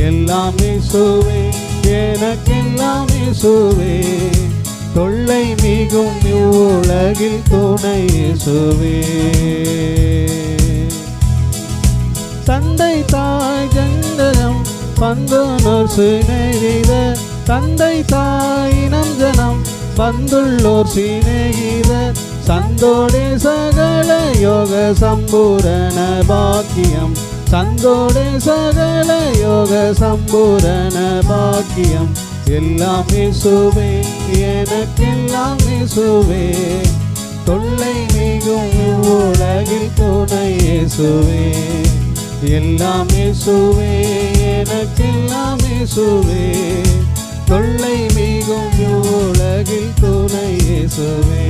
எல்லாம் இயேசுவே, எனக்கெல்லாம் இயேசுவே. தொல்லை மிகும் இவ்வுலகில் துணை இயேசுவே. தந்தை தாய் ஜந்தனம் பந்தோனோர் சிநேகித, தந்தை தாய் இனம் ஜனம் வந்துள்ளோர் சிநேகித. சந்தோடே சகல யோக சம்பூரண பாக்கியம், சந்தோடே சகல யோக சம்பூரண பாக்கியம். எல்லாம் இயேசுவே, எனக்கெல்லாம் இயேசுவே. தொல்லை மிகும் உலகில் துணை இயேசுவே. எல்லாம் இயேசுவே, எனக்கெல்லாம் இயேசுவே. தொல்லை மிகும் உலகில் துணை இயேசுவே.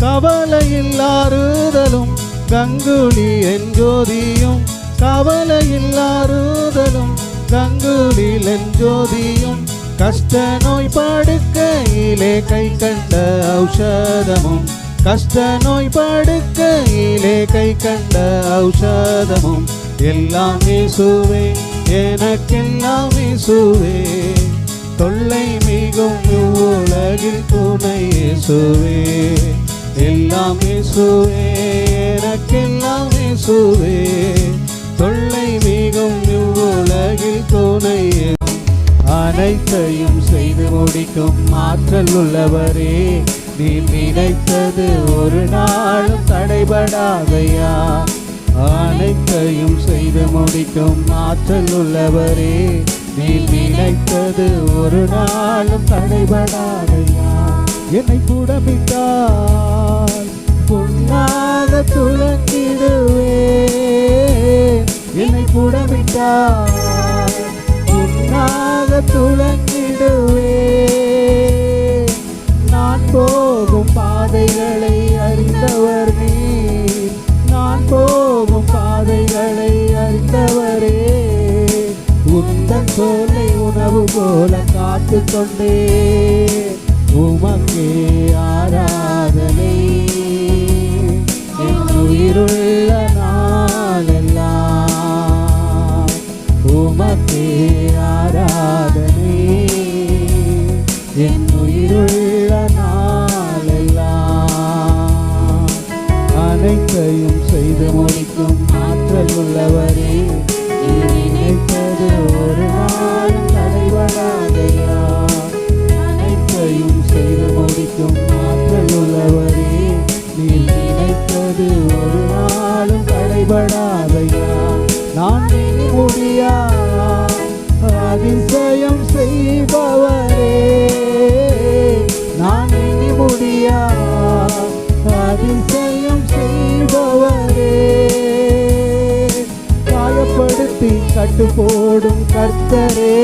கவலையில்லாறுதலும் கங்குலி என் ஜோதியும், கவலையில்லாறுதலும் கங்குலில் என் ஜோதியும். கஷ்ட நோய் படுக்கையிலே கை கண்ட ஔஷதமும், கஷ்ட நோய் படுக்கையிலே கை கண்ட ஔஷதமும். எல்லாம் இயேசுவே, எனக்கெல்லாம் இயேசுவே. தொல்லை மிகும் உலகில் துணை இயேசுவே. எல்லாம் இயேசுவே, எனக்கெல்லாம் இயேசுவே. தொல்லை மிகும் உலகில் துணை. அனைத்தையும் செய்து முடிக்கும் ஆற்றல் உள்ளவரே, நீ நினைத்தது ஒரு நாளும் தடைபடாதையா. அனைத்தையும் செய்து முடிக்கும் ஆற்றல் உள்ளவரே, நீ நினைத்தது ஒரு நாளும் தடைபடாதையா. என்னை புடமிட்டால் பொன்னாக துலங்கிடுவேன், என்னை புடமிட்டால் பொன்னாக துலங்கிடுவேன். நான் போகும் பாதைகளை அறிந்தவர் நீர், நான் போகும் பாதைகளை அறிந்தவரே. உந்தன் சொல்லை உணவு போல காத்து கொண்டே, உமக்கே ஆராதனை. என் உயிருள்ள நாளெல்லாம் உமக்கே ஆராதனை. என் உயிருள்ள நாளெல்லாம். அனைத்தையும் செய்து முடிக்கும் ஆற்றல் உள்ளவரே, நினைத்தது ஒரு நாளும் தடைபடாதையா. அனைத்தையும் செய்து முடிக்கும் ஆற்றல் உள்ளவரே, நீ நினைத்தது ஒரு நாளும் தடைபடாதையா. நான் இனி முடியா அதிசயம் செய்பவரே, நான் இனி முடியா அதிசயம் செய்பவரே. காயப்படுத்தி கட்டு போடும் கர்த்தரே,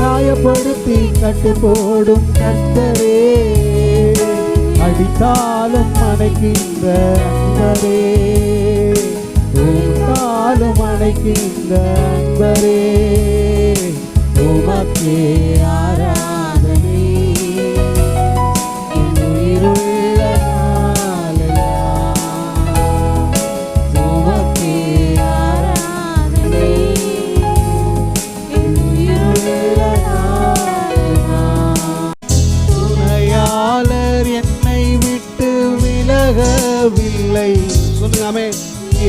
காயப்படுத்தி கட்டு போடும் கர்த்தரே. அடித்தாலும் அணைக்கின்ற அன்பரே, உன்னாலும் அணைக்கின்ற அன்பரே. உமக்கே ஆராதனை. உயிருள்ள நாளெல்லாம் உமக்கே ஆராதனை. உயிருள்ள நாளெல்லாம். துணையாளர் என்னை விட்டு விலகவில்லை. சொல்லுங்க ஆமென்.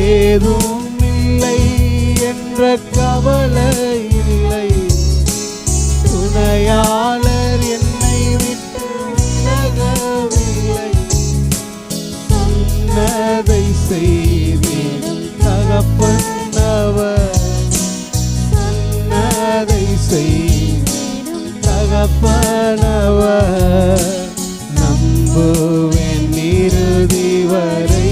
ஏதும் இல்லை என்ற கவலை இல்லை. துணையாளர் என்னை விட்டு விலகவில்லை. சொன்னதை செய்தேன் தகப்பனவர், சொன்னதை செய்தேன் தகப்பனவர். நம்புவேன் இறுதி வரை,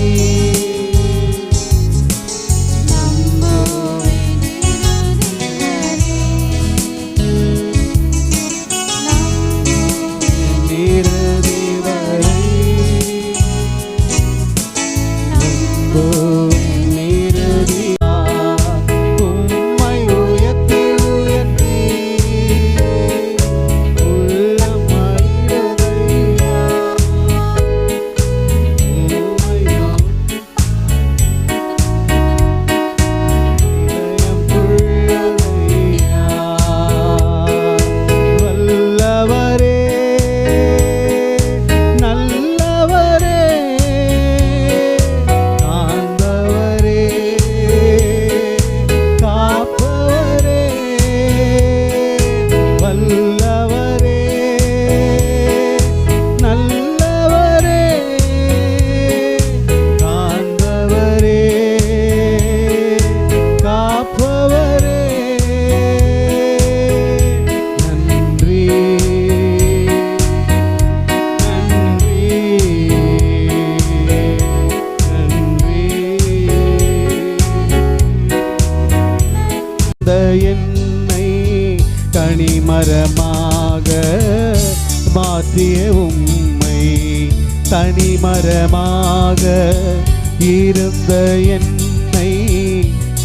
என்னை கனிமரமாக மாற்றிய உம்மை, தனிமரமாக இருந்த என்னை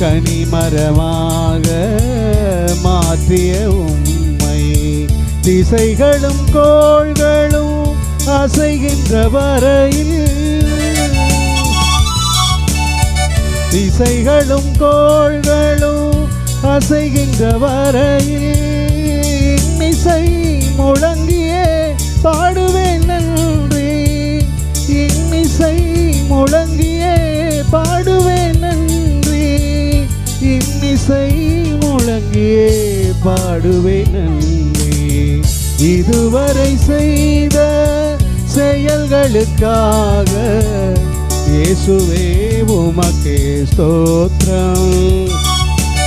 கனிமரமாக மாற்றிய உம்மை, திசைகளும் கோள்களும் அசைகின்ற வரையில், திசைகளும் கோள்களும் அசைகின்ற வரையில் இன்னிசை முழங்கியே பாடுவேன் நன்றி, இன்னிசை முழங்கியே பாடுவேன் நன்றி, இன்னிசை முழங்கியே பாடுவேன் நன்றி. இதுவரை செய்த செயல்களுக்காக இயேசுவே உமக்கே ஸ்தோத்திரம்.